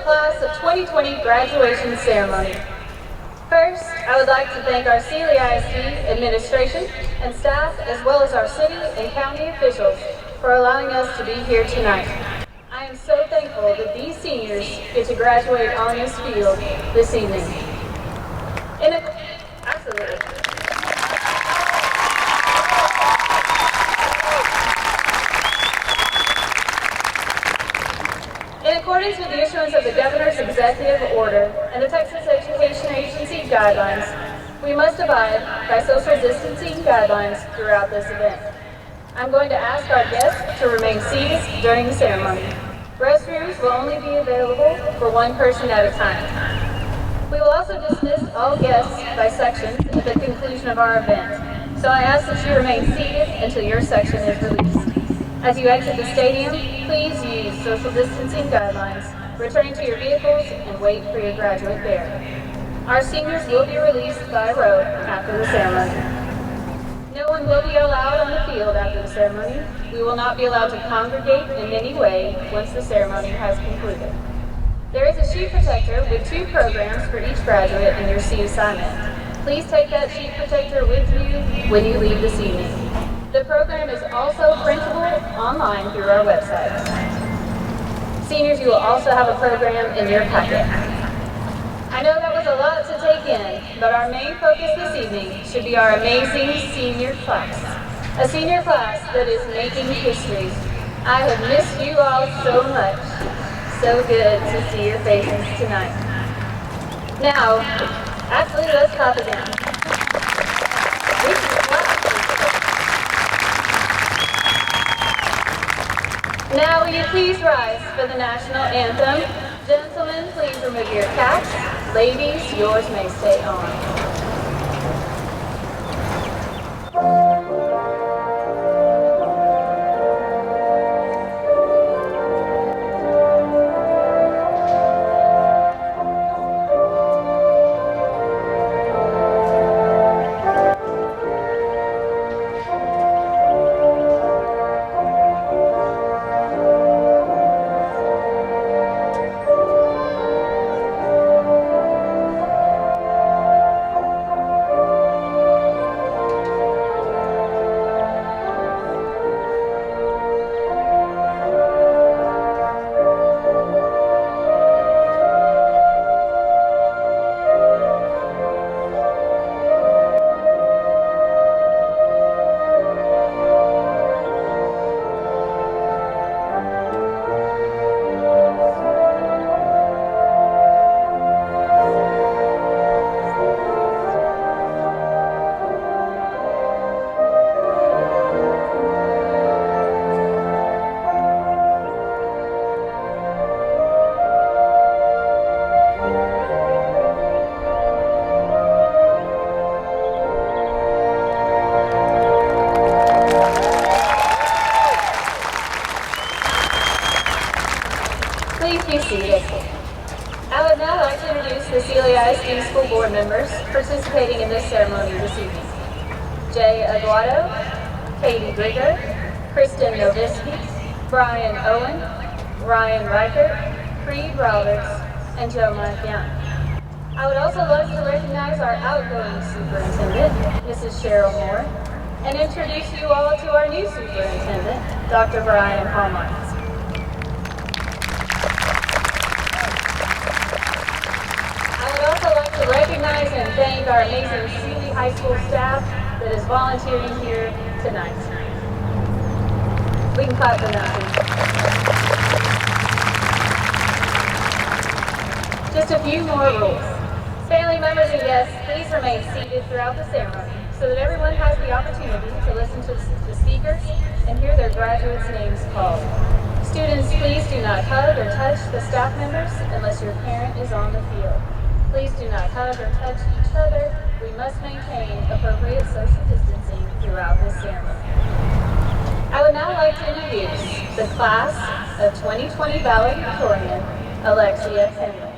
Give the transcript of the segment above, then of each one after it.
Class of 2020 graduation ceremony. First, I would like to thank our Sealy ISD administration and staff, as well as our city and county officials for allowing us to be here tonight. I am so thankful that these seniors get to graduate on this field this evening. Absolutely. In accordance with the issuance of the Governor's Executive Order and the Texas Education Agency guidelines, we must abide by social distancing guidelines throughout this event. I'm going to ask our guests to remain seated during the ceremony. Restrooms will only be available for one person at a time. We will also dismiss all guests by sections at the conclusion of our event, so I ask that you remain seated until your section is released. As you exit the stadium, please use social distancing guidelines, return to your vehicles, and wait for your graduate bearer. Our seniors will be released by row after the ceremony. No one will be allowed on the field after the ceremony. We will not be allowed to congregate in any way once the ceremony has concluded. There is a sheet protector with 2 programs for each graduate in your seat assignment. Please take that sheet protector with you when you leave this evening. The program is also printable online through our website. Seniors, you will also have a program in your packet. I know that was a lot to take in, but our main focus this evening should be our amazing senior class. A senior class that is making history. I have missed you all so much. So good to see your faces tonight. Now, actually, let's clap again. Now will you please rise for the national anthem? Gentlemen, please remove your caps. Ladies, yours may stay on. I would now like to introduce the Sealy ISD School Board members participating in this ceremony this evening. Jay Aguado, Katie Grigger, Kristen Novisky, Brian Owen, Ryan Reichert, Creed Roberts, and Joe Montgomery. I would also like to recognize our outgoing superintendent, Mrs. Cheryl Moore, and introduce you all to our new superintendent, Dr. Brian Hallmark. Recognize and thank our amazing Sealy High School staff that is volunteering here tonight. We can clap for them. Just a few more rules. Family members and guests, please remain seated throughout the ceremony so that everyone has the opportunity to listen to the speakers and hear their graduates' names called. Students, please do not hug or touch the staff members unless your parent is on the field. Please do not hug or touch each other. We must maintain appropriate social distancing throughout this ceremony. I would now like to introduce the class of 2020 valedictorian, Alexia Henley.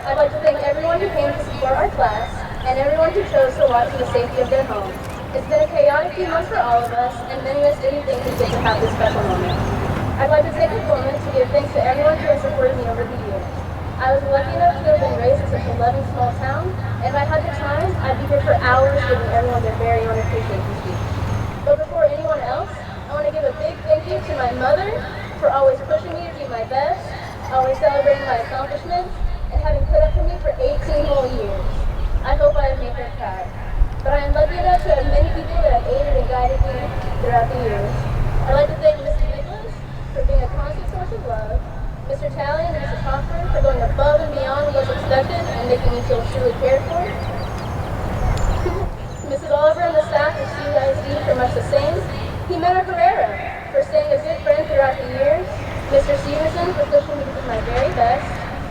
I'd like to thank everyone who came to support our class and everyone who chose to watch in the safety of their homes. It's been a chaotic few months for all of us, and many of us didn't think we'd get to have this special moment. I'd like to take a moment to give thanks to everyone who has supported me over the years. I was lucky enough to have been raised in such a loving small town, and if I had the time, I'd be here for hours giving everyone their very own appreciation speech. But before anyone else, I want to give a big thank you to my mother for always pushing me to do my best, always celebrating my accomplishments, and having put up for me for 18 whole years. I hope I have made her proud. But I am lucky enough to have many people that have aided and guided me throughout the years. I'd like to thank Mrs. Nicholas for being a constant source of love, Mr. Talley and Mrs. Hoffer for going above and beyond what's expected and making me feel truly cared for, Mrs. Oliver and the staff of CISD for much the same, Jimena Herrera for staying a good friend throughout the years, Mr. Stevenson for pushing me to do my very best,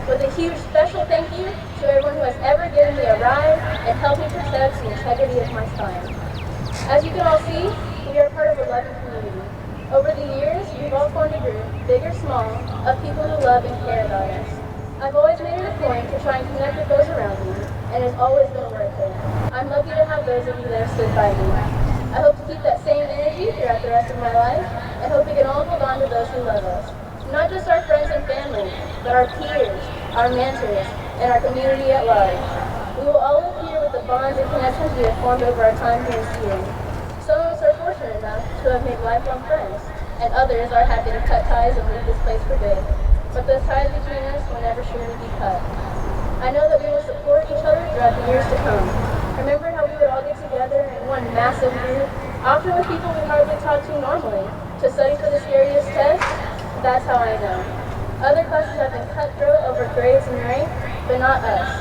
with a huge special thank you to everyone who has ever given me a ride and helped me protect the integrity of my spine. As you can all see, we are part of a loving community. Over the years, we've all formed a group, big or small, of people who love and care about us. I've always made it a point to try and connect with those around me, and it's always been worth it. I'm lucky to have those of you that have stood by me. I hope to keep that same energy throughout the rest of my life, and hope we can all hold on to those who love us. Not just our friends and family, but our peers, our mentors, and our community at large. We will all live here with the bonds and connections we have formed over our time here in Sweden. Some of us are fortunate enough to have made lifelong friends, and others are happy to cut ties and leave this place for good. But those ties between us will never surely be cut. I know that we will support each other throughout the years to come. Remember how we would all get together in one massive group, often with people we hardly talk to normally, to study for the scariest test? That's how I know. Other classes have been cutthroat over grades and rank, but not us.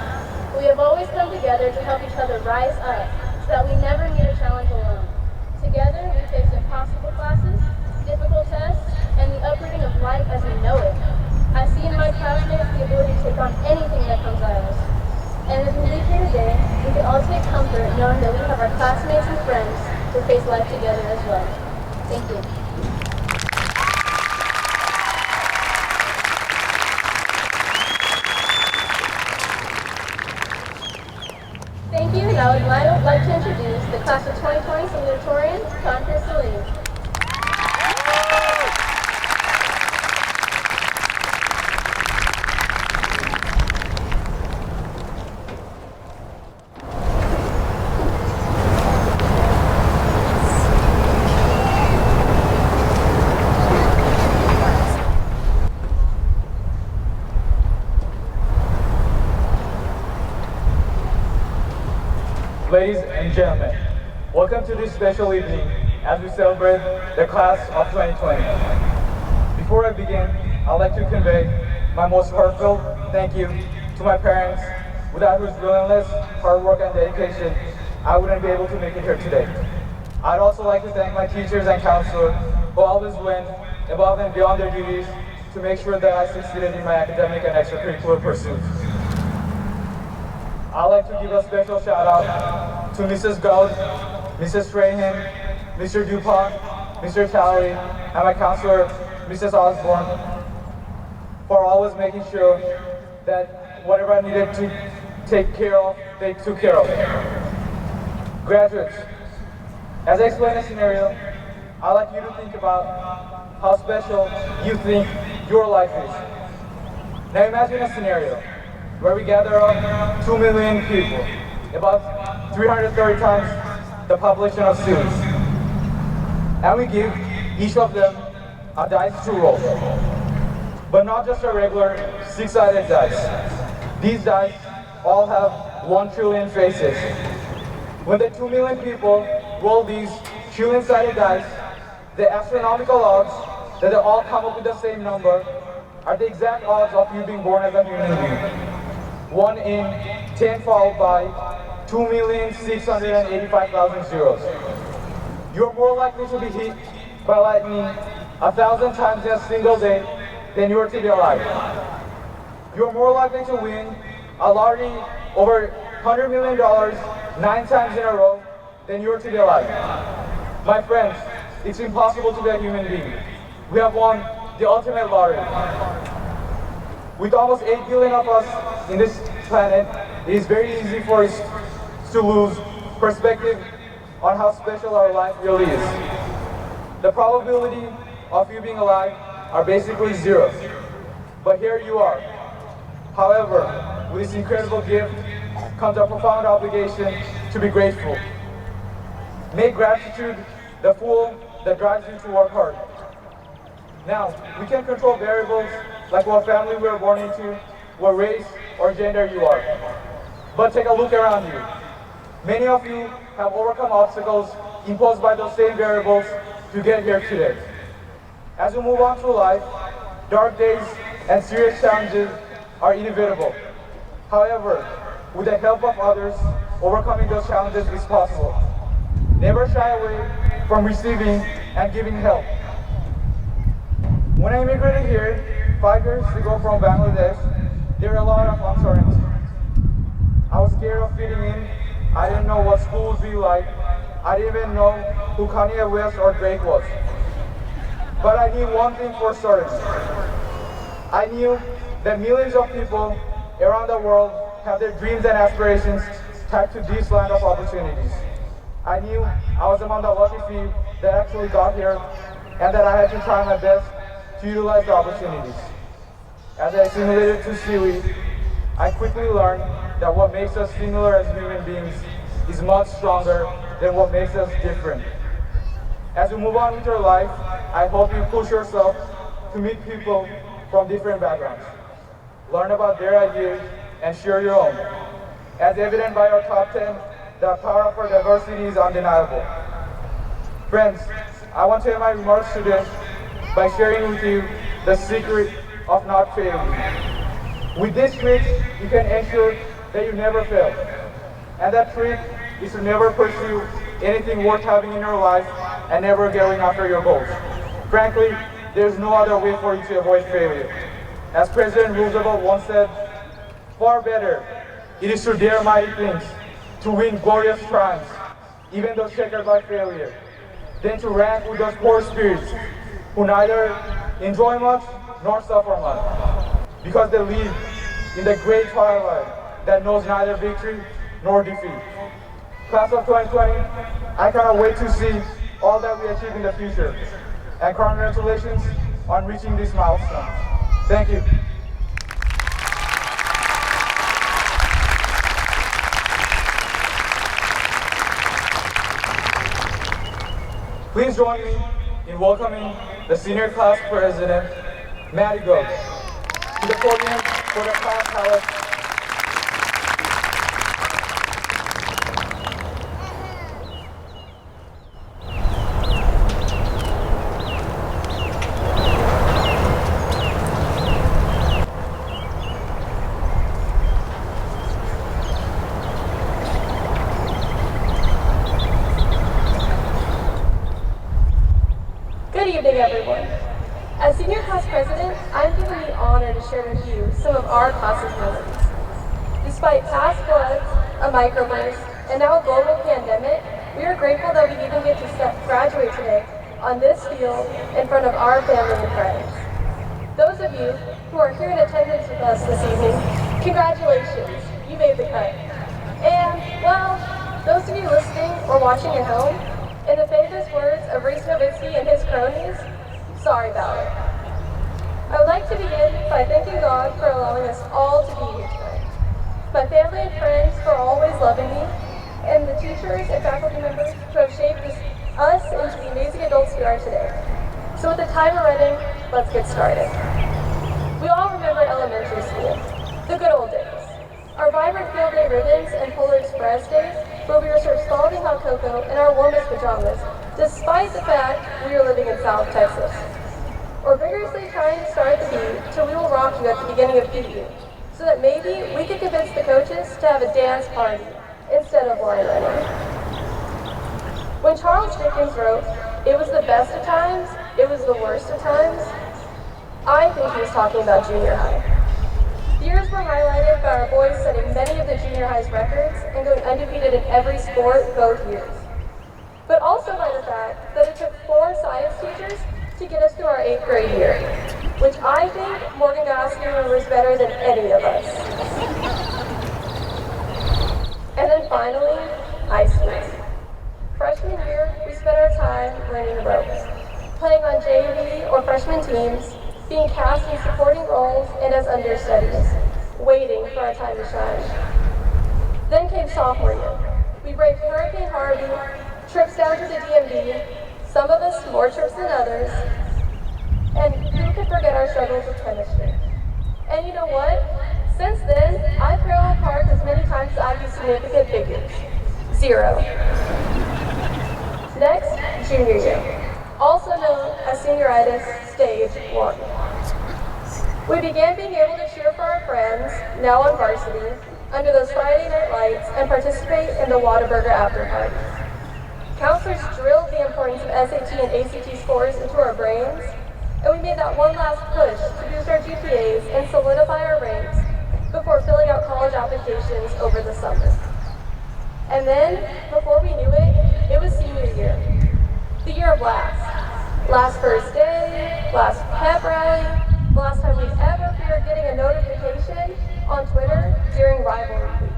We have always come together to help each other rise up, so that we never meet a challenge alone. Together, we face impossible classes, difficult tests, and the uprooting of life as we know it. I see in my classmates the ability to take on anything that comes at us. And as we leave here today, we can all take comfort knowing that we have our classmates and friends to face life together as well. Thank you. Thank you, and I would now like to introduce the class of 2020 salutatorian, Khondker Salim. Ladies and gentlemen, welcome to this special evening as we celebrate the class of 2020. Before I begin, I'd like to convey my most heartfelt thank you to my parents, without whose willingness, hard work, and dedication, I wouldn't be able to make it here today. I'd also like to thank my teachers and counselors who always went above and beyond their duties to make sure that I succeeded in my academic and extracurricular pursuits. I'd like to give a special shout out to Mrs. Goad, Mrs. Strahan, Mr. DuPont, Mr. Talley, and my counselor, Mrs. Osborne, for always making sure that whatever I needed to take care of, they took care of. Graduates, as I explain the scenario, I'd like you to think about how special you think your life is. Now imagine a scenario where we gather up 2 million people, about 330 times the population of students, and we give each of them a dice to roll. But not just a regular 6-sided dice. These dice all have 1 trillion faces. When the 2 million people roll these trillion-sided dice, the astronomical odds that they all come up with the same number are the exact odds of you being born as a human being. 1 in 10 followed by 2,685,000 zeros. You're more likely to be hit by lightning 1,000 times in a single day than you are to be alive. You're more likely to win a lottery over $100 million 9 times in a row than you are to be alive. My friends, it's impossible to be a human being. We have won the ultimate lottery. With almost 8 billion of us in this planet, it is very easy for us to lose perspective on how special our life really is. The probability of you being alive are basically zero. But here you are. However, with this incredible gift comes a profound obligation to be grateful. Make gratitude the fuel that drives you to work hard. Now, we can control variables like what family we were born into, what race or gender you are. But take a look around you. Many of you have overcome obstacles imposed by those same variables to get here today. As we move on through life, dark days and serious challenges are inevitable. However, with the help of others, overcoming those challenges is possible. Never shy away from receiving and giving help. When I immigrated here 5 years ago from Bangladesh, there were a lot of uncertainty. I was scared of fitting in. I didn't know what school would be like. I didn't even know who Kanye West or Drake was. But I knew one thing for certain. I knew that millions of people around the world have their dreams and aspirations tied to this land of opportunities. I knew I was among the lucky few that actually got here and that I had to try my best to utilize the opportunities. As I assimilated to Sealy, I quickly learned that what makes us similar as human beings is much stronger than what makes us different. As you move on with your life, I hope you push yourself to meet people from different backgrounds. Learn about their ideas and share your own. As evident by our top 10, the power of our diversity is undeniable. Friends, I want to end my remarks today by sharing with you the secret of not failing. With this trick, you can ensure that you never fail. And that trick is to never pursue anything worth having in your life and never going after your goals. Frankly, there's no other way for you to avoid failure. As President Roosevelt once said, far better it is to dare mighty things, to win glorious triumphs, even though checkered by failure, than to rank with those poor spirits who neither enjoy much nor suffer much, because they live in the great twilight that knows neither victory nor defeat. Class of 2020, I cannot wait to see all that we achieve in the future. And congratulations on reaching this milestone. Thank you. Please join me in welcoming the senior class president, Maddie Goad, to the podium for the class highlights. Good evening, everyone. As senior class president, I'm given the honor to share with you some of our class's memories. Despite past floods, a microburst, and now a global pandemic, we are grateful that we even get to graduate today on this field in front of our family and friends. Those of you who are here in attendance with us this evening, congratulations, you made the cut. And, well, those of you listening or watching at home, in the famous words of Reese Nowitzki and his cronies, sorry about it. I would like to begin by thanking God for allowing us all to be here today. My family and friends for always loving me, and the teachers and faculty members who have shaped us into the amazing adults we are today. So with the timer running, let's get started. We all remember elementary school, the good old days. Our vibrant field day ribbons and Polar Express days, where we were served scalding hot cocoa in our warmest pajamas, despite the fact we were living in South Texas. Or vigorously trying to start the beat till we will rock you at the beginning of PE, so that maybe we could convince the coaches to have a dance party instead of line running. When Charles Dickens wrote, "It was the best of times, it was the worst of times," I think he was talking about junior high. The years were highlighted by our boys setting many of the junior high's records and going undefeated in every sport both years. But also by the fact that it took 4 science teachers to get us through our 8th grade year, which I think Morgan Goski remembers better than any of us. finally, high school. Freshman year, we spent our time learning the ropes, playing on JV or freshman teams, being cast in supporting roles and as understudies, waiting for our time to shine. Then came sophomore year. We braved Hurricane Harvey, trips down to the DMV, some of us more trips than others, and who could forget our struggles with chemistry? And you know what? Since then, I've parallel parked as many times as I've used significant figures. 0. Next, junior year, also known as senioritis stage 1. We began being able to cheer for our friends, now on varsity, under those Friday night lights and participate in the Whataburger after parties. Counselors drilled the importance of SAT and ACT scores into our brains, and we made that one last push to boost our GPAs and solidify our ranks before filling out college applications over the summer. And then, before we knew it, it was senior year. The year of last. Last first day, last pep rally, the last time we'd ever feared getting a notification on Twitter during rivalry week.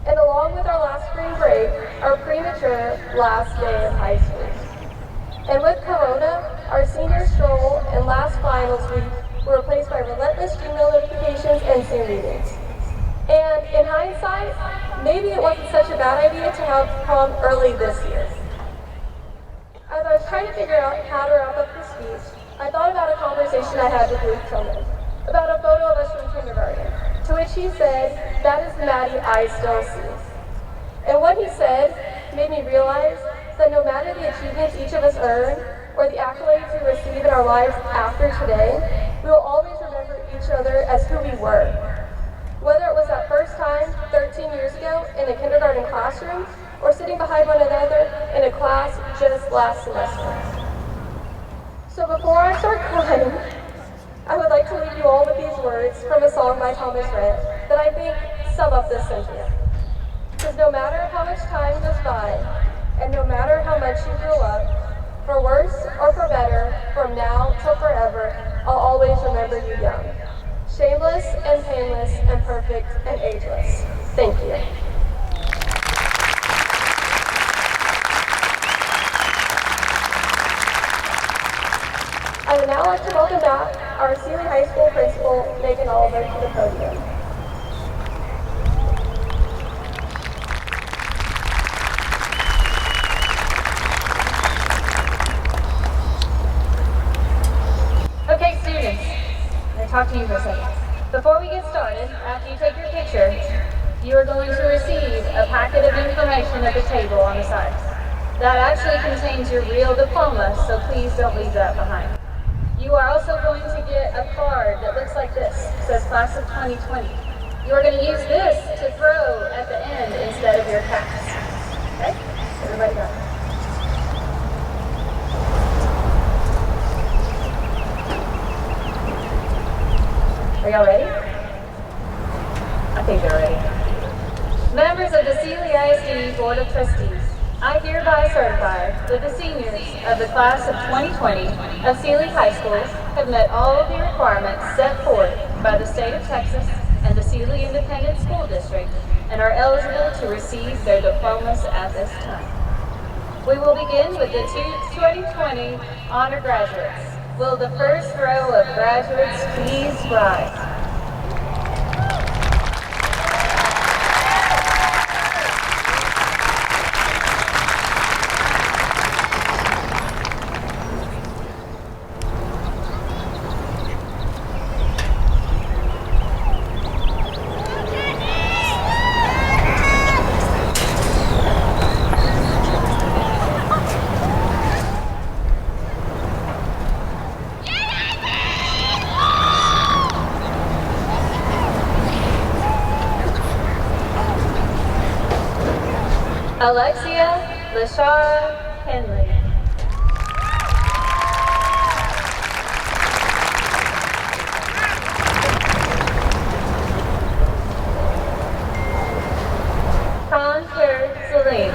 And along with our last spring break, our premature last day of high school. And with Corona, our senior stroll and last finals week were replaced by relentless Gmail notifications and Zoom meetings. And in hindsight, maybe it wasn't such a bad idea to have prom early this year. As I was trying to figure out how to wrap up the speech, I thought about a conversation I had with Luke Tillman about a photo of us from kindergarten, to which he said, "That is Maddie I still see." And what he said made me realize that no matter the achievements each of us earn, or the accolades we receive in our lives after today, we will always remember each other as who we were. Whether it was that first time 13 years ago in a kindergarten classroom, or sitting behind one another in a class just last semester. So before I start crying, I would like to leave you all with these words from a song by Thomas Rhett that I think sum up this sentiment. Because no matter how much time goes by, and no matter how much you grew up, for worse or for better, from now till forever, I'll always remember you young. Shameless and painless and perfect and ageless. Thank you. I would now like to welcome back our Sealy High School principal, Megan Oliver, to the podium. Okay, students, I'm going to talk to you for a second. Before we get started, after you take your picture, you are going to receive a packet of information at the table on the side. That actually contains your real diploma, so please don't leave that behind. You are also going to get a card that looks like this. It says Class of 2020. You are going to use this to throw at the end instead of your caps. Okay? Everybody got it? Are y'all ready? I think they're ready. Members of the Sealy ISD Board of Trustees, I hereby certify that the seniors of the class of 2020 of Sealy High School have met all of the requirements set forth by the state of Texas and the Sealy Independent School District and are eligible to receive their diplomas at this time. We will begin with the 2020 honor graduates. Will the first row of graduates please rise? Alexia Henley. Khondker Salim.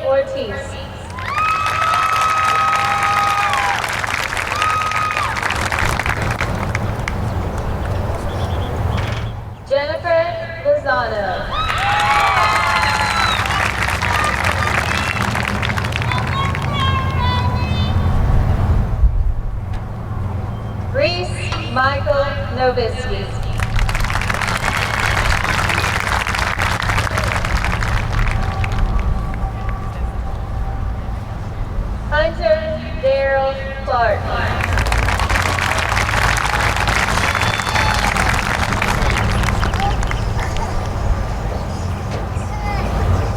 Ortiz. Novisky. Hunter Daryl Clark.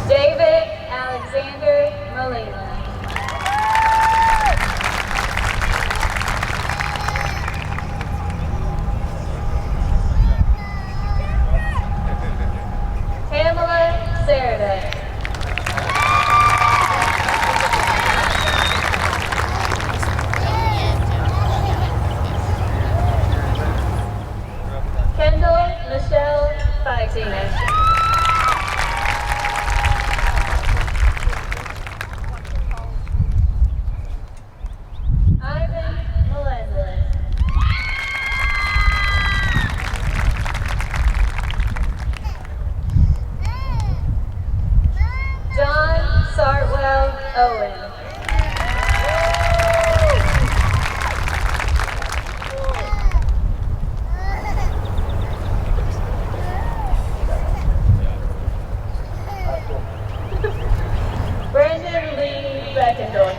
David Alexander Molina. Pamela Sarada. Kendall Michelle Fighting. Ivan Melendez. John Sartwell Owen. Brandon Lee Beckendorf.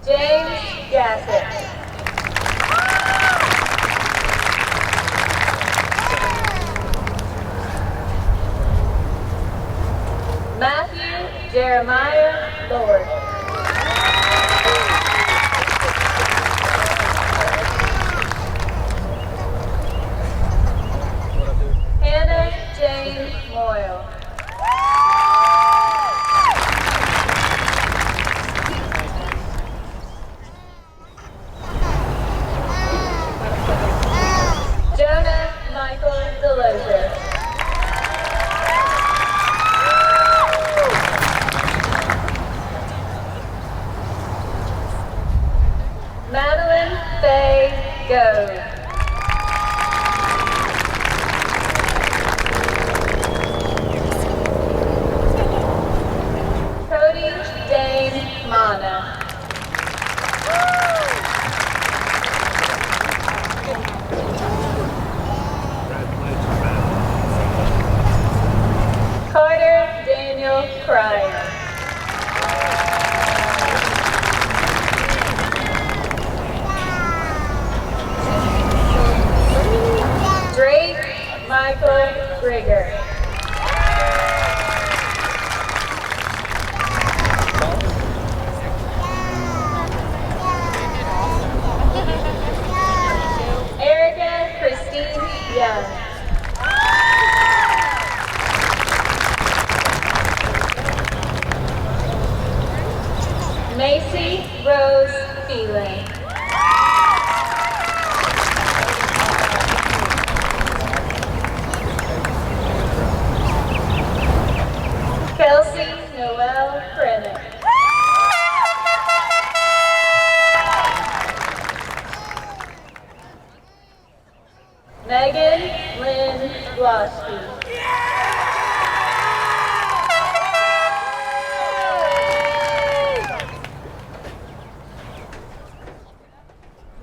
James Gassett. Matthew Jeremiah Lord. Hannah Jane Moyle. Jonah Michael Delozer. Madeline Faye Goad. Cody Dane Mana. Carter Daniel Cryer. Drake Michael Grigger. Erica Christine Young. Macy Rose Phelan. Kelsey Noel Krennic. Megan Lynn Gloschke.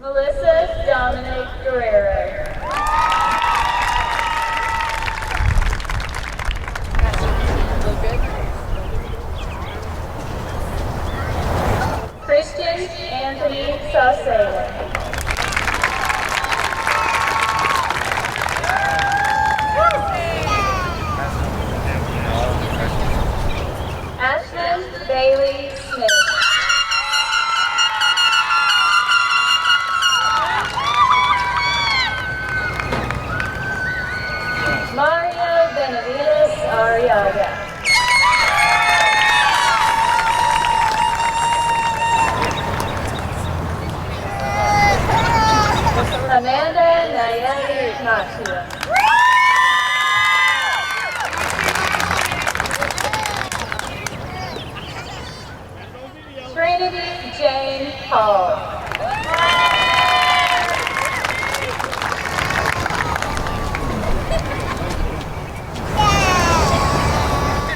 Melissa Dominic Guerrero. Christian Anthony Sauceda. Ashlyn Bailey Smith. Mario Benavides Arriaga. Amanda Nayeli Machia. Trinity Jane Hall.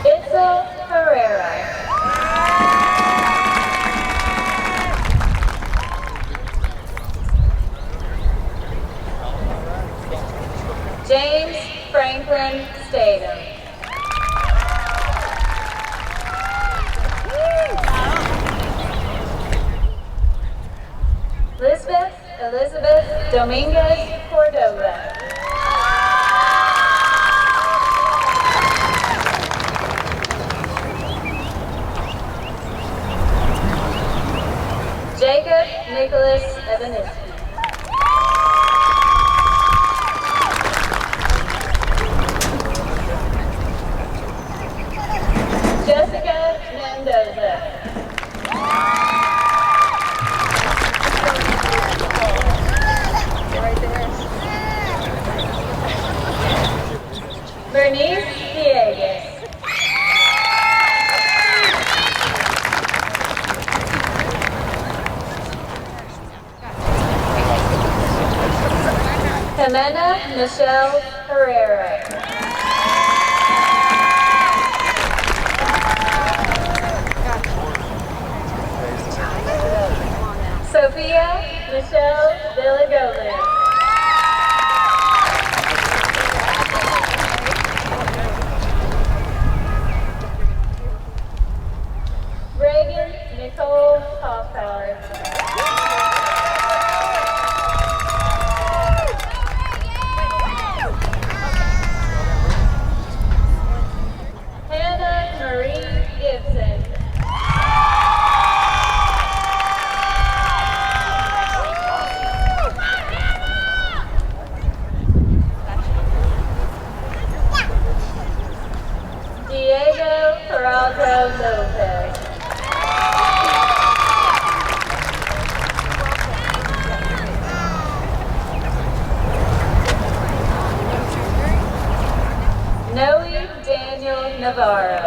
Itzel Herrera. Franklin Statham. Lisbeth Elizabeth Dominguez Cordova. Jacob Nicholas Evanisky. Jessica Mendoza. Bernice Diegues. Jimena Michelle Herrera. Sophia Michelle Villagomez. Reagan Nicole Hoffhauer. Hannah Marie Gibson. Diego Peralta Lopez. Noe Daniel Navarro.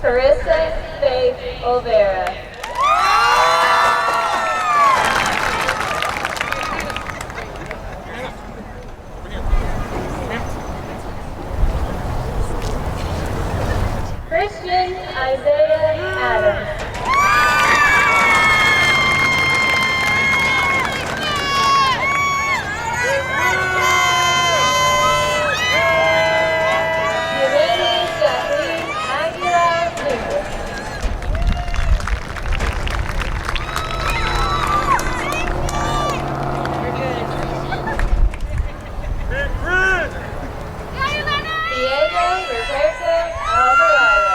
Carissa Faith Olvera. Christian Isaiah Adams. Yelena Jacqueline Aguilar Lucas. Diego Roberto Alvarado.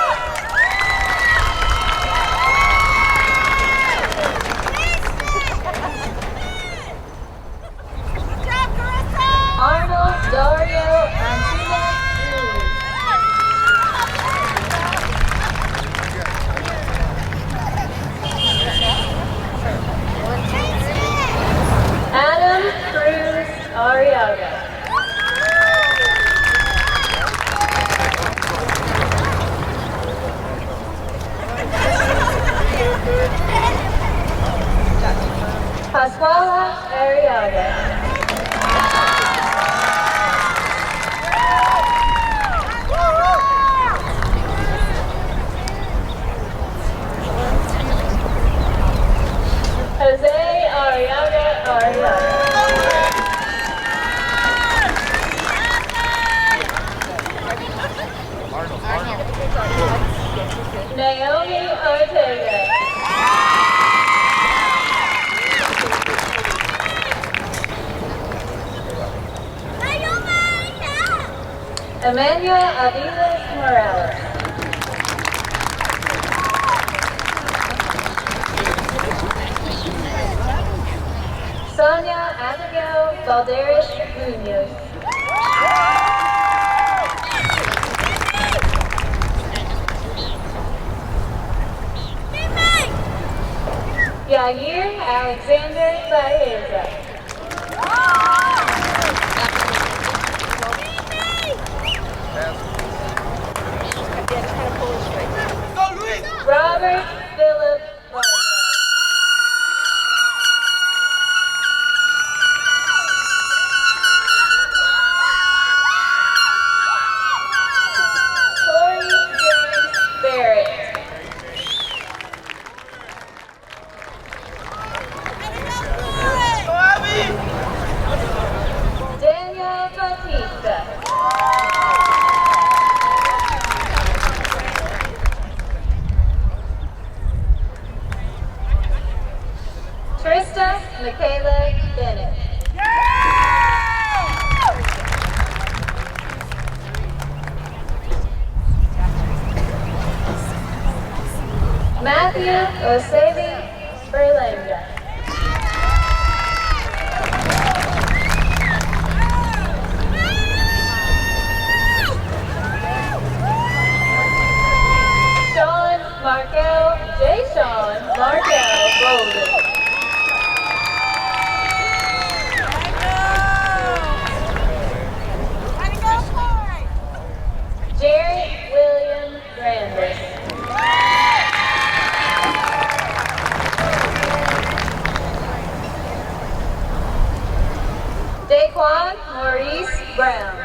Arnold Dario Antunes Ruiz. Adam Cruz Arriaga. Pascuala Arriaga. Jose Arriaga Arriaga. Naomi Ortega. Emmanuel Aviles Morales. Sonia Abigail Balderas Munoz. Yair Alexander Baeza. Robert Philip Vargas. Corey James Barrett. Michaela Bennett. Matthew Osebi Berlanga. Sean Markel, Sean Markel Golden. Jerry William Grandis. Daquan Maurice Brown.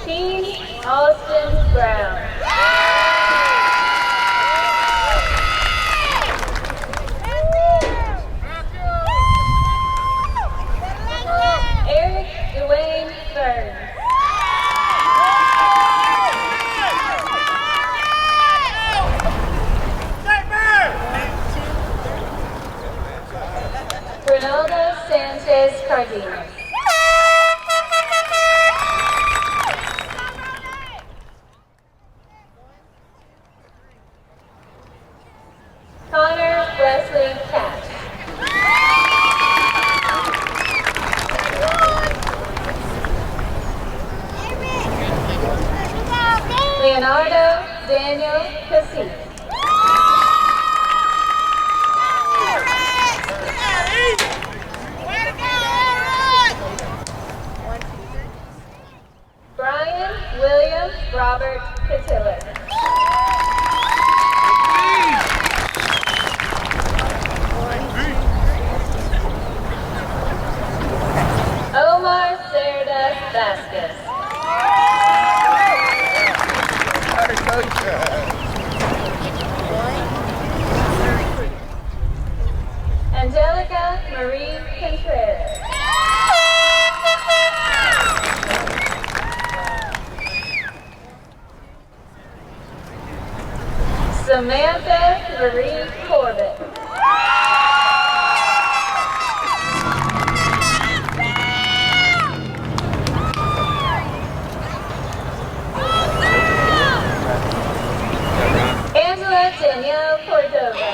Keen Austin Brown. Eric Dwayne Burns. Ronaldo Sanchez Cardenas. Connor Wesley Cash. Leonardo Daniel Cassese. Brian William Robert Catiller. Omar Cerda Vasquez. Angelica Marie Contreras. Samantha Marie Corbett. Angela Danielle Cordova.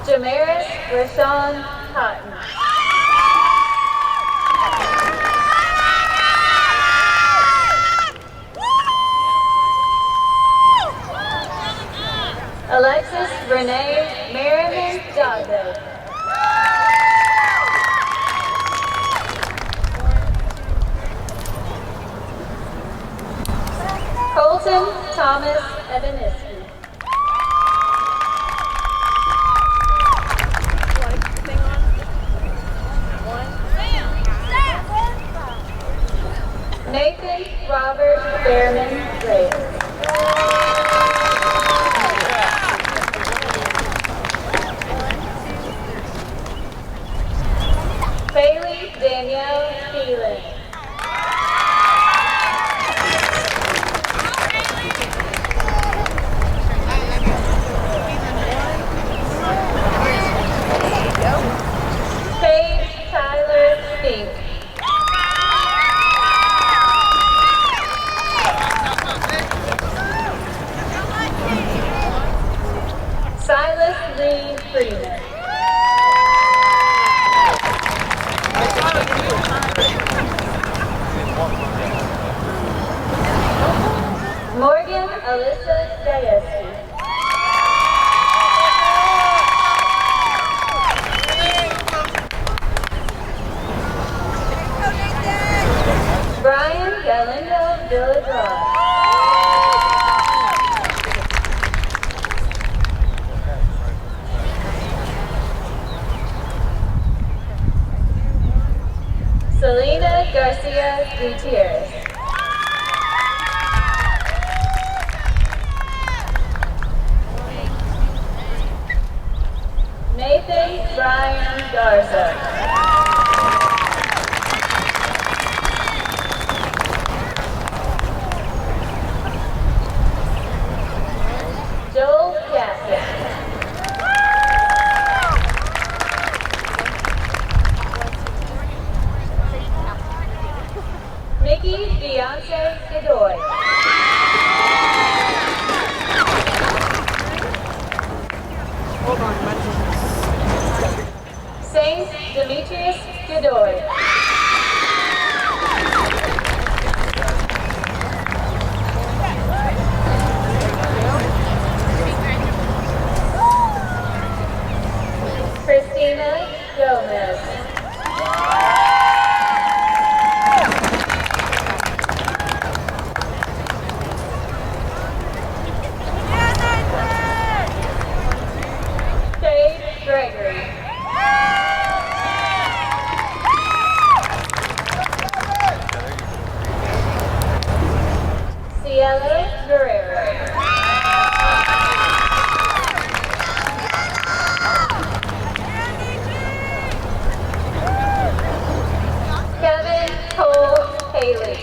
Jamaris Rashawn Cotton. Alexis Renee Merriman Doggo. Colton Thomas Ebeniski. Nathan Robert Behrman Reyes. Bailey Danielle Keelan. Paige Tyler Fink. Silas Lee Freeman. Morgan Alyssa Dayeski. Brian Galindo Villadron. Selena Garcia Gutierrez. Garza. Joel Jackson. Nikki Beyonce Godoy. Saint Demetrius Godoy. Christina Gomez. Cade Gregory. Cielo Guerrero. Kevin Cole Haley.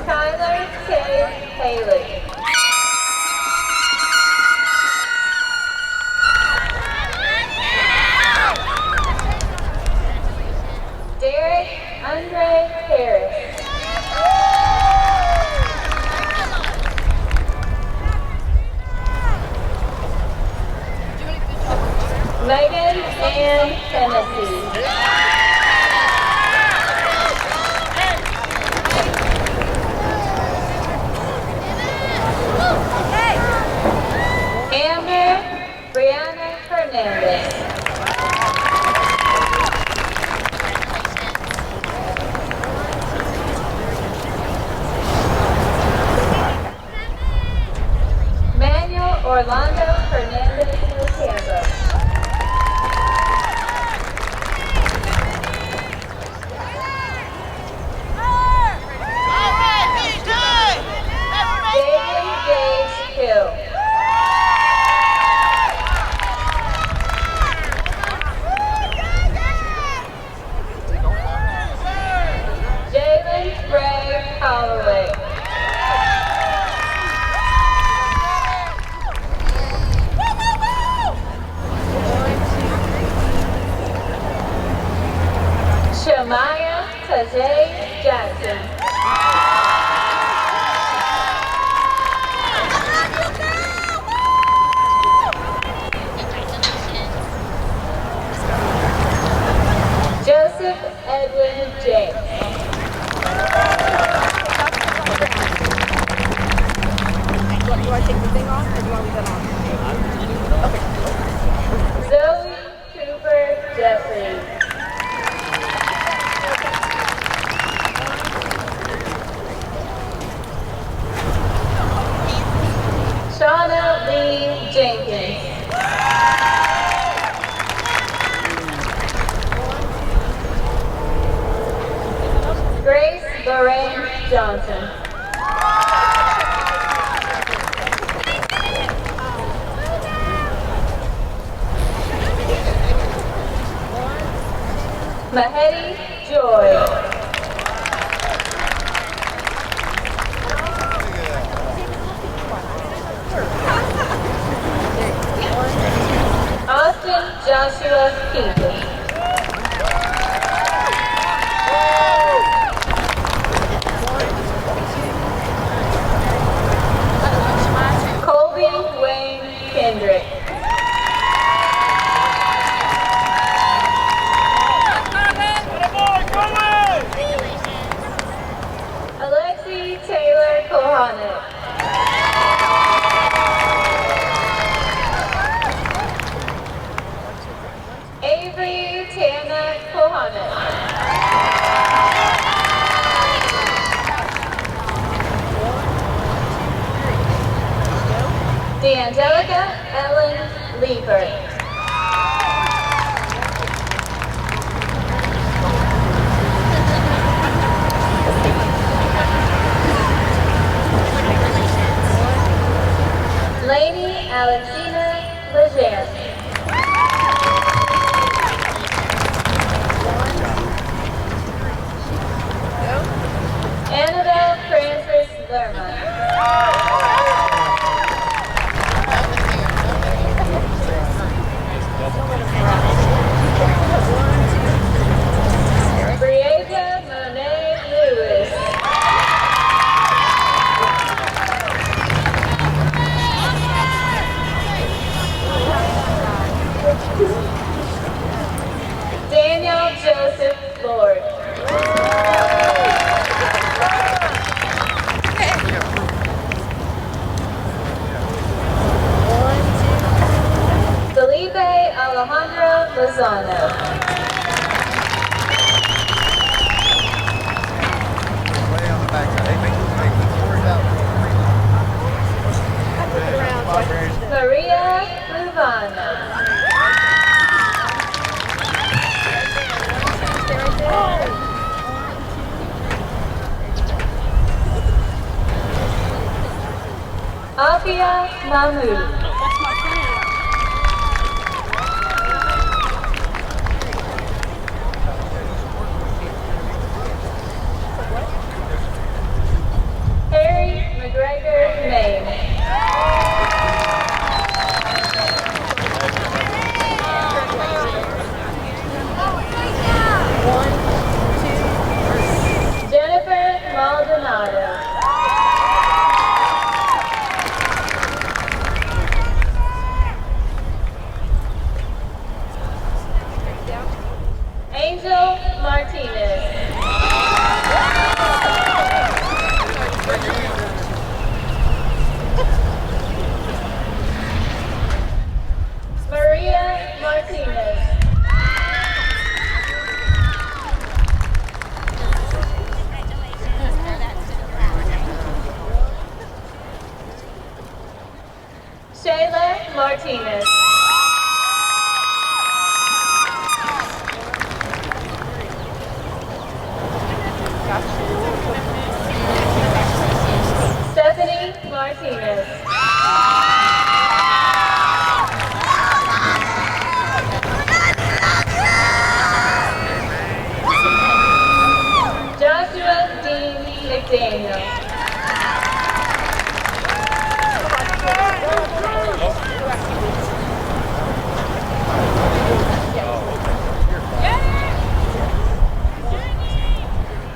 Tyler K. Haley. Derek Andre Harris. Megan Ann Tennessee. Amber Brianna Hernandez. Manuel Orlando Hernandez Ocampo. David Gage Hill. Jalen Ray Holloway. Shamaya Tajay Jackson. Joseph Edwin James. Do I take the thing off or do I leave that on? Okay. Zoe Cooper Jeffries. Shauna Lee Jenkins. Grace Lorraine Johnson. Mahedi Joy. Austin Joshua Keaton. Colby Wayne Kendrick. Alexia Taylor Kohanek. Avery Tana Kohanek. DeAngelica Ellen Liebert. Joseph Lord. Felipe Alejandro Lozano. Maria Luvana. Afia Mahmood. Harry McGregor Maine. Jennifer Maldonado. Angel Martinez. Maria Martinez. Shayla Martinez. Stephanie Martinez. Joshua Dean McDaniel.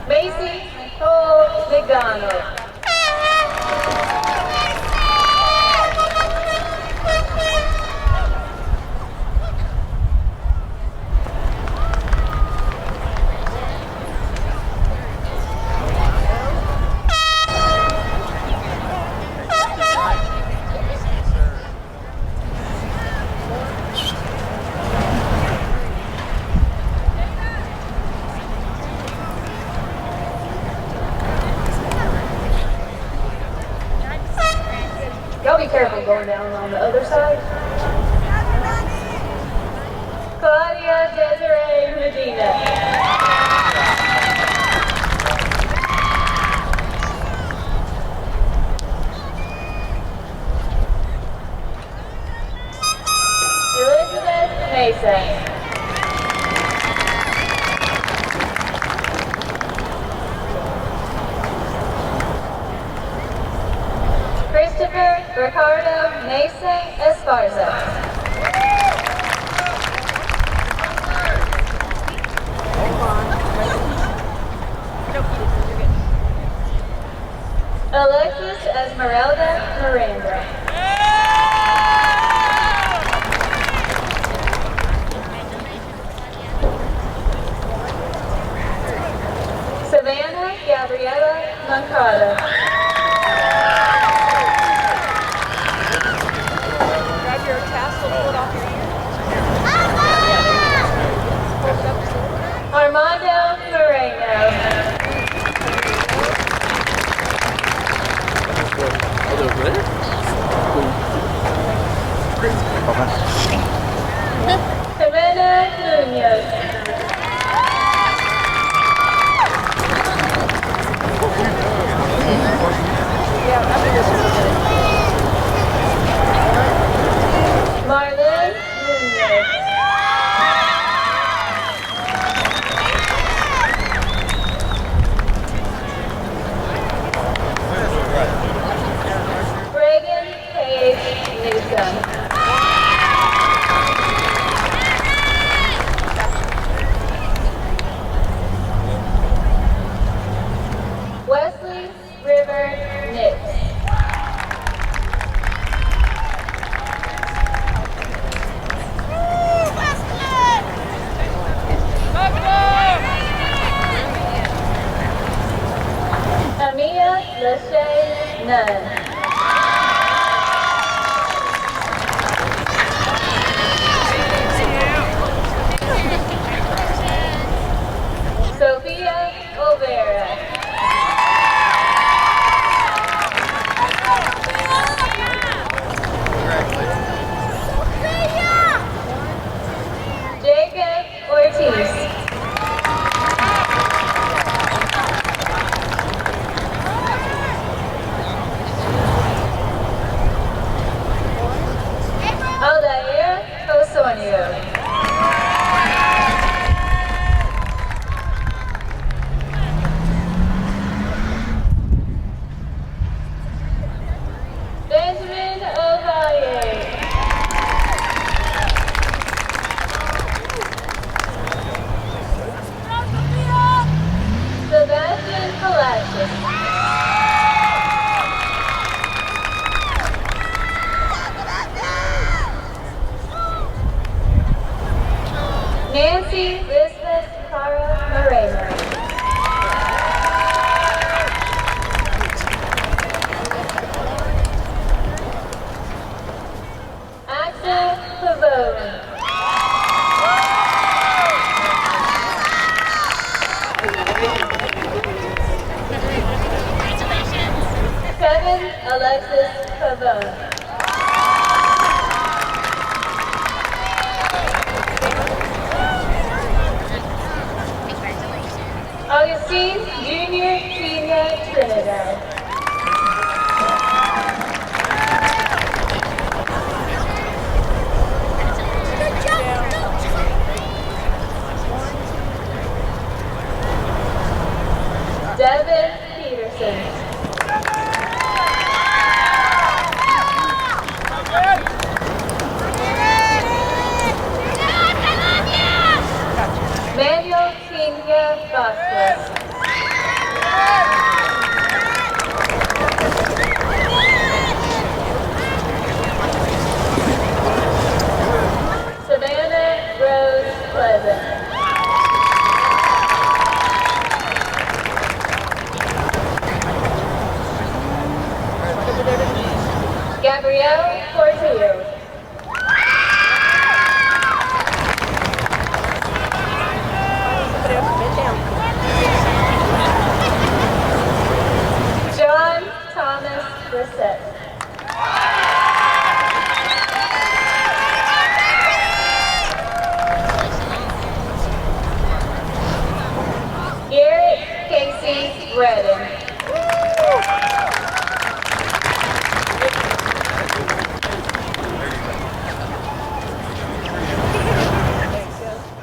Macy Nicole McDonald. Y'all be careful going down on the other side. Claudia Desiree Medina. Elizabeth Mason. Christopher Ricardo Mesa Esparza. Alexis Esmeralda Miranda. Savannah Gabriela Mancada. Grab your tassel, pull it off your ear. Armando Moreno. Jimena Munoz. None. Sophia Olvera. Jacob Ortiz. Aldair Osorio. Benjamin Ovalle. Sebastian Palacios. Nancy Lisbeth Cara Moreno. Axel Pavone. Kevin Alexis Pavone. Augustine Junior Senior Trinidad. Devin Peterson. Manuel Kenya Vasquez. Savannah Rose Pleasant. Gabrielle Portillo. John Thomas Brissett. Garrett Casey Redden.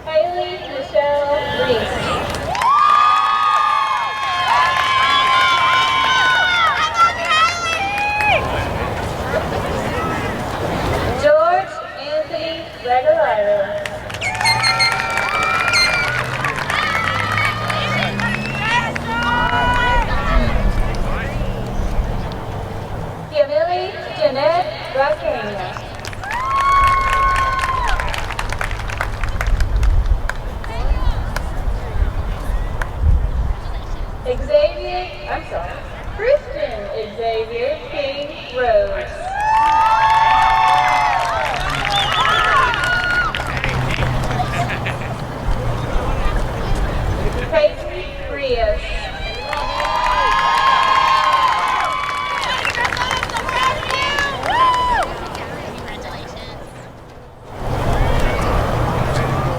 Haley Michelle Reese. George Anthony Regalaro. Camille Jeanette Racania. Christian Xavier King Rose. Peyton Rios.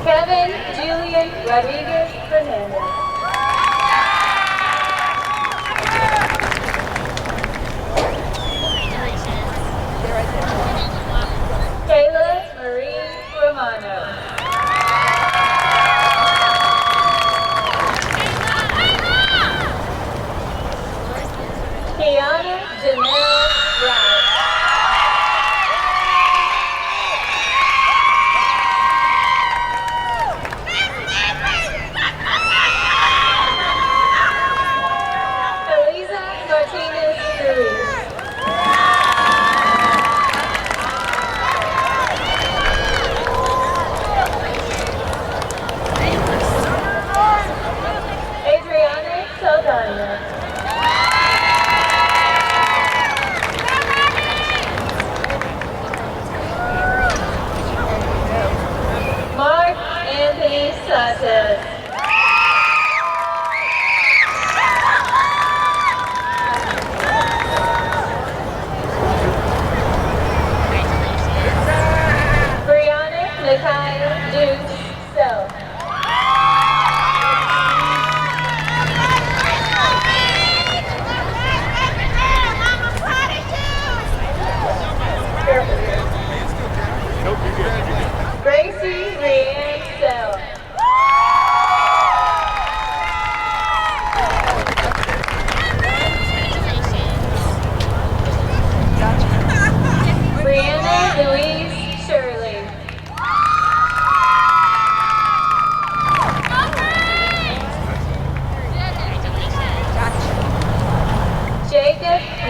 Kevin Julian Rodriguez Fernandez.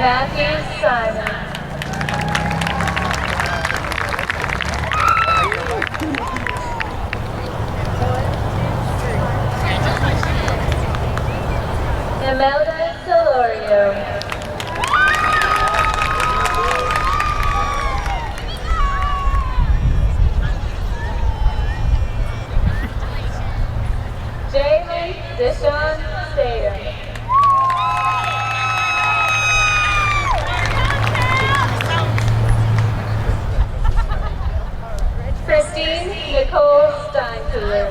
Matthew Simon. Imelda Solorio. Jalen Deshaun Statham. Christine Nicole Steinkühler.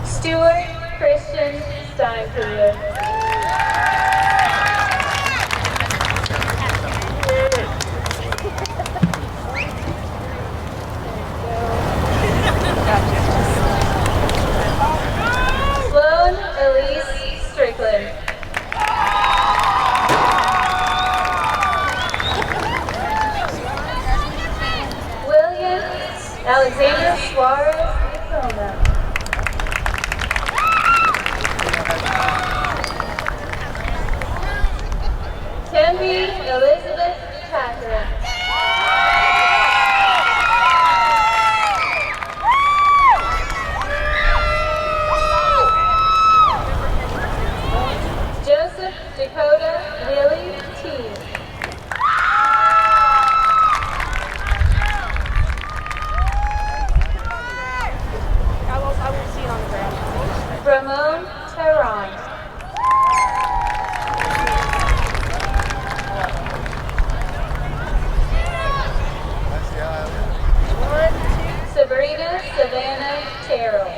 Stuart Christian Steinkühler. Sloan Elise Strickland. William Alexander Suarez Diploma. Tempe Elizabeth Packer. Joseph Dakota Lily T. I won't see it on the ground. Ramon Tehran. Sabrina Savannah Terrell.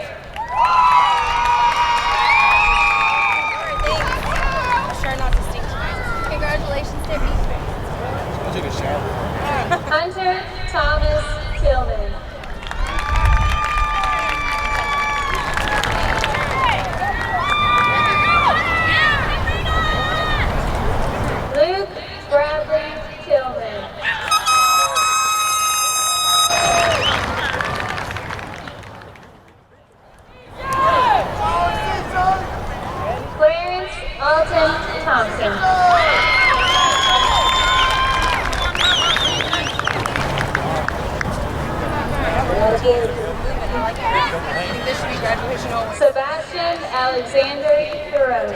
Sure not to stink tonight. Congratulations, Tiffany. I took a shower. Hunter Thomas Tillman. Luke Bradley Tillman. Clarence Alton Thompson. Sebastian Alexander Thoreau.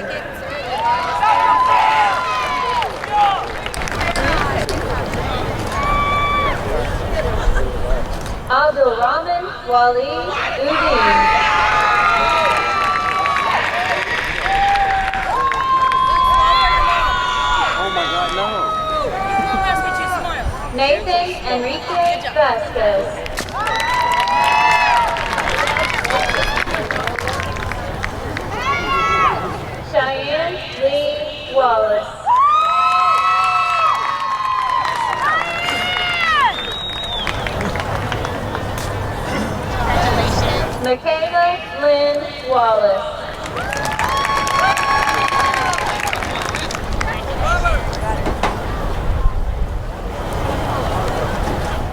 Abdul Rahman Wali Udin. Nathan Enrique Vasquez. Cheyenne Lee Wallace. Michaela Lynn Wallace.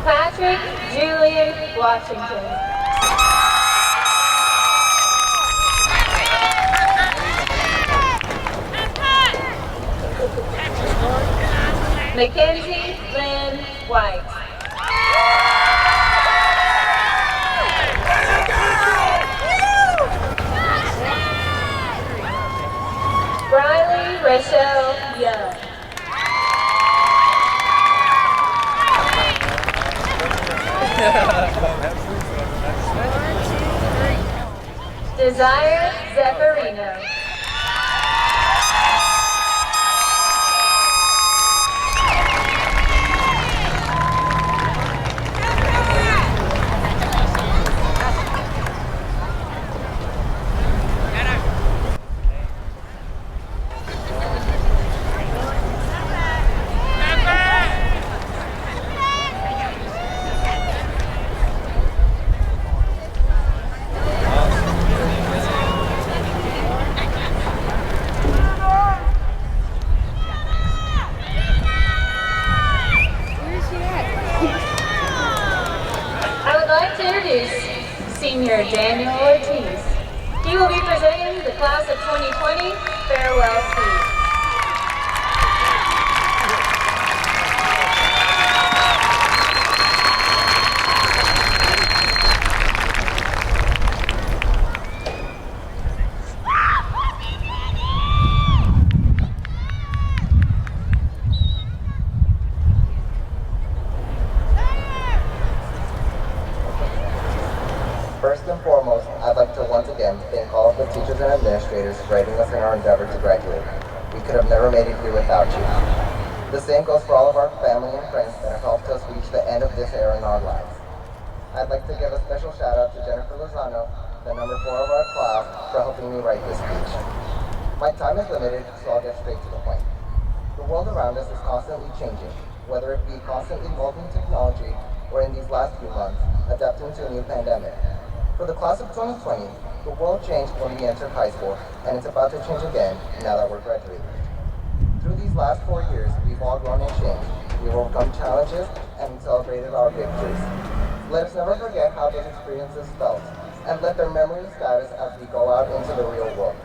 Patrick Julian Washington. Mackenzie Lynn White. Riley Rochelle Young. Desire Zepparino. senior Daniel Ortiz. He will be presenting the class of 2020 farewell speech. First and foremost, I'd like to once again thank all of the teachers and administrators for aiding us in our endeavor to graduate. We could have never made it here without you. The same goes for all of our family and friends that have helped us reach the end of this era in our lives. I'd like to give a special shout out to Jennifer Lozano, the number 4 of our class, for helping me write this speech. My time is limited, so I'll get straight to the point. The world around us is constantly changing, whether it be constantly evolving technology or in these last few months, adapting to a new pandemic. For the class of 2020, the world changed when we entered high school, and it's about to change again now that we're graduating. Through these last 4 years, we've all grown and changed. We've overcome challenges and celebrated our victories. Let us never forget how those experiences felt, and let their memories guide us as we go out into the real world.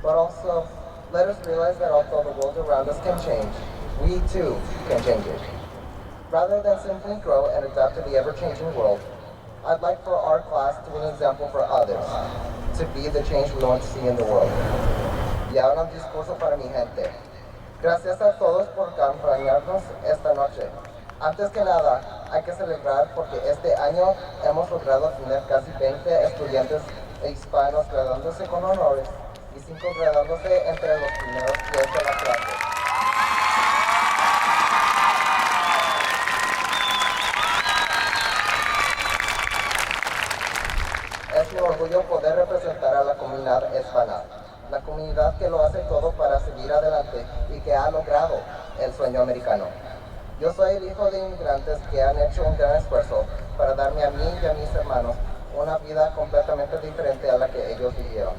But also, let us realize that although the world around us can change, we too can change it. Rather than simply grow and adapt to the ever-changing world, I'd like for our class to be an example for others, to be the change we want to see in the world. Y ahora un discurso para mi gente. Gracias a todos por acompañarnos esta noche. Antes que nada, hay que celebrar porque este año hemos logrado tener casi 20 estudiantes hispanos graduándose con honores y 5 graduándose entre los primeros 10 de la clase. Es un orgullo poder representar a la comunidad hispana, la comunidad que lo hace todo para seguir adelante y que ha logrado el sueño americano. Yo soy el hijo de inmigrantes que han hecho un gran esfuerzo para darme a mí y a mis hermanos una vida completamente diferente a la que ellos vivieron.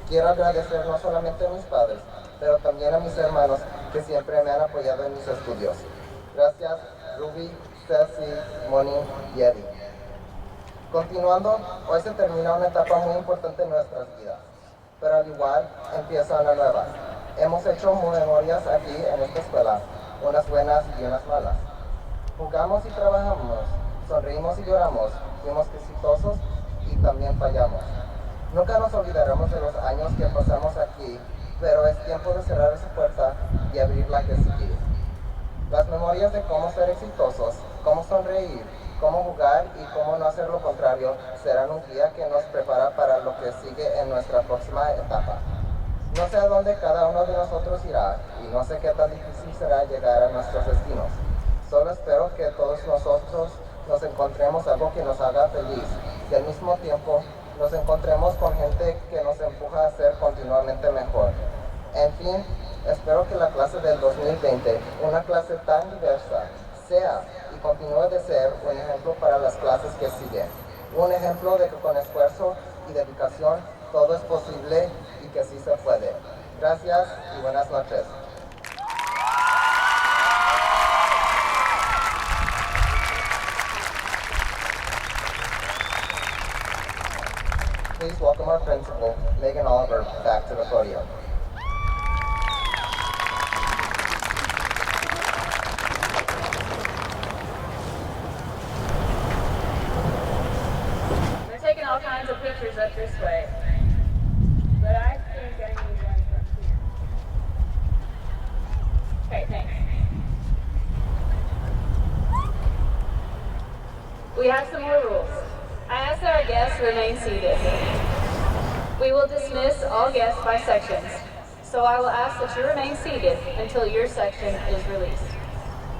Quiero agradecer no solamente a mis padres, pero también a mis hermanos que siempre me han apoyado en mis estudios. Gracias, Ruby, Ceci, Moni y Eddie. Continuando, hoy se termina una etapa muy importante en nuestras vidas, pero al igual empieza una nueva. Hemos hecho memorias aquí en esta escuela, unas buenas y unas malas. Jugamos y trabajamos, sonreímos y lloramos, fuimos exitosos y también fallamos. Nunca nos olvidaremos de los años que pasamos aquí, pero es tiempo de cerrar esa puerta y abrir la que sigue. Las memorias de cómo ser exitosos, cómo sonreír, cómo jugar y cómo no hacer lo contrario serán un guía que nos prepara para lo que sigue en nuestra próxima etapa. No sé a dónde cada uno de nosotros irá y no sé qué tan difícil será llegar a nuestros destinos. Solo espero que todos nosotros nos encontremos algo que nos haga feliz y al mismo tiempo nos encontremos con gente que nos empuja a ser continuamente mejor. En fin, espero que la clase del 2020, una clase tan diversa, sea y continúe de ser un ejemplo para las clases que siguen. Un ejemplo de que con esfuerzo y dedicación todo es posible y que sí se puede. Gracias y buenas noches. Please welcome our principal, Megan Oliver, back to the podium. They're taking all kinds of pictures up this way, but I think I need one from here. Okay, thanks. We have some more rules. I ask that our guests remain seated. We will dismiss all guests by sections, so I will ask that you remain seated until your section is released.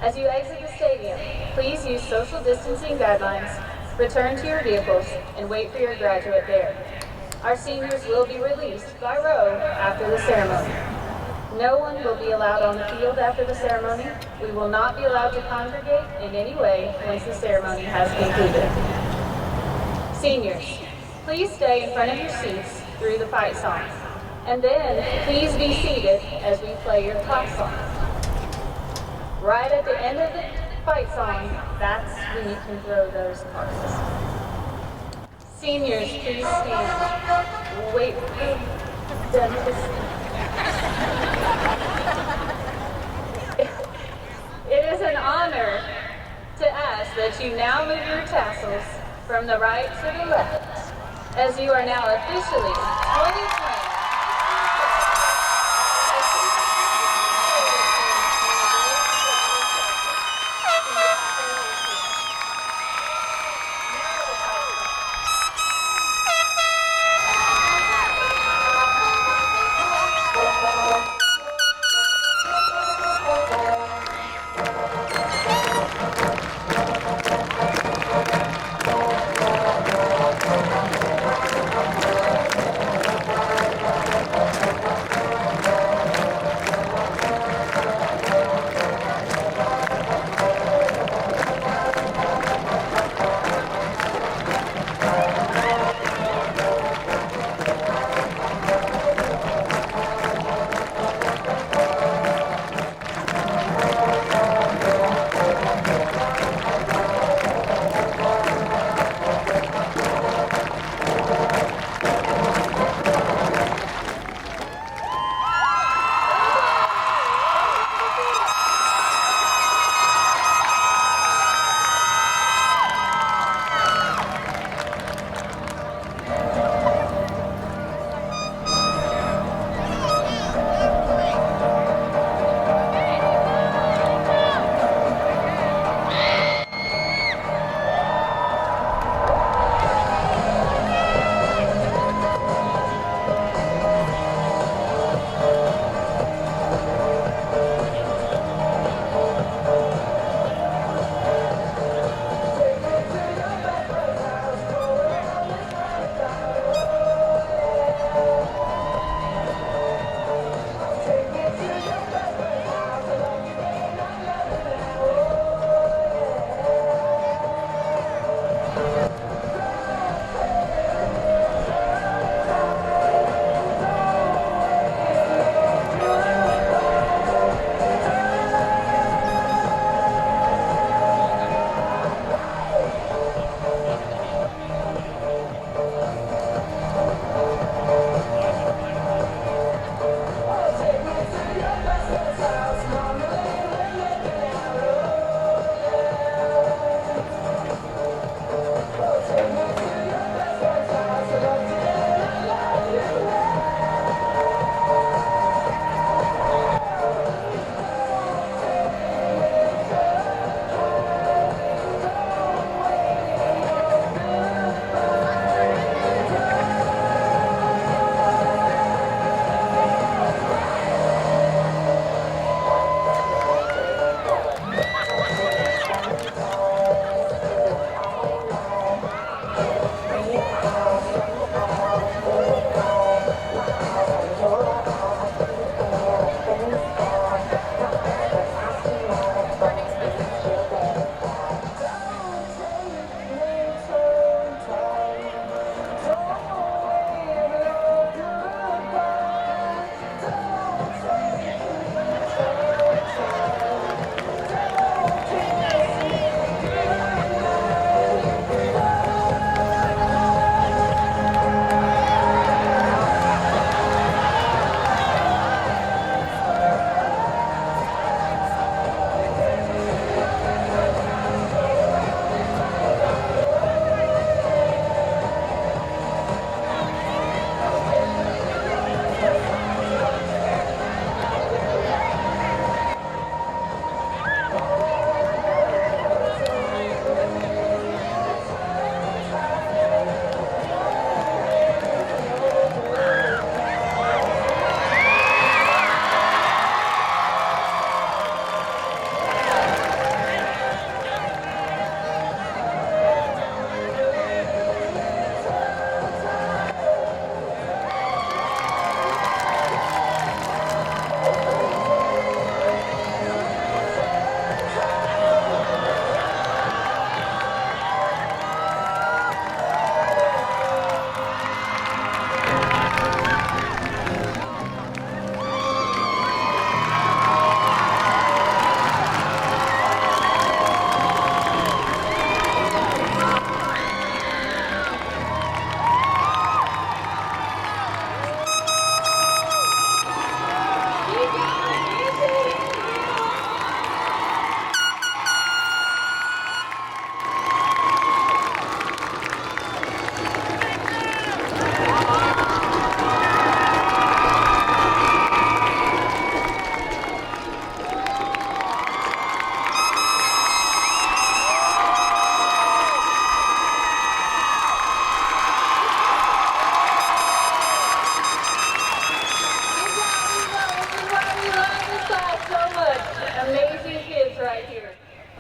As you exit the stadium, please use social distancing guidelines, return to your vehicles, and wait for your graduate there. Our seniors will be released by row after the ceremony. No one will be allowed on the field after the ceremony. We will not be allowed to congregate in any way once the ceremony has concluded. Seniors, please stay in front of your seats through the fight song. And then, please be seated as we play your class song. Right at the end of the fight song, that's when you can throw those cards. Seniors, please stand. Wait, done with this. It is an honor to ask that you now move your tassels from the right to the left, as you are now officially 2020.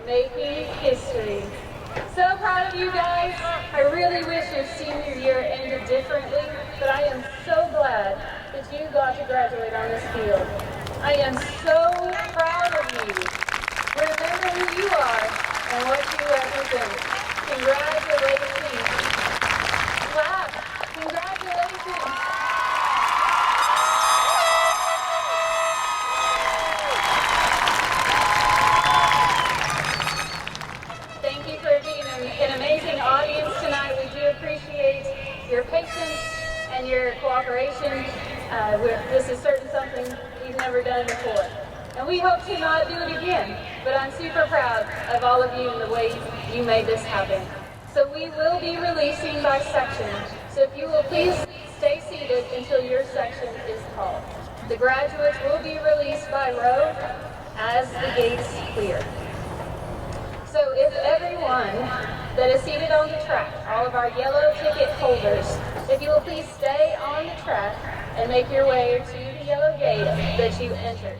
making history. So proud of you guys. I really wish your senior year ended differently, but I am so glad that you got to graduate on this field. I am so proud of you. Remember who you are and what you represent. Congratulations. Clap. Congratulations. Thank you for being an amazing audience tonight. We do appreciate your patience and your cooperation. This is certainly something we've never done before. And we hope to not do it again, but I'm super proud of all of you and the way you made this happen. So we will be releasing by section. So if you will please stay seated until your section is called. The graduates will be released by row as the gates clear. So if everyone that is seated on the track, all of our yellow ticket holders, if you will please stay on the track and make your way to the yellow gate that you entered.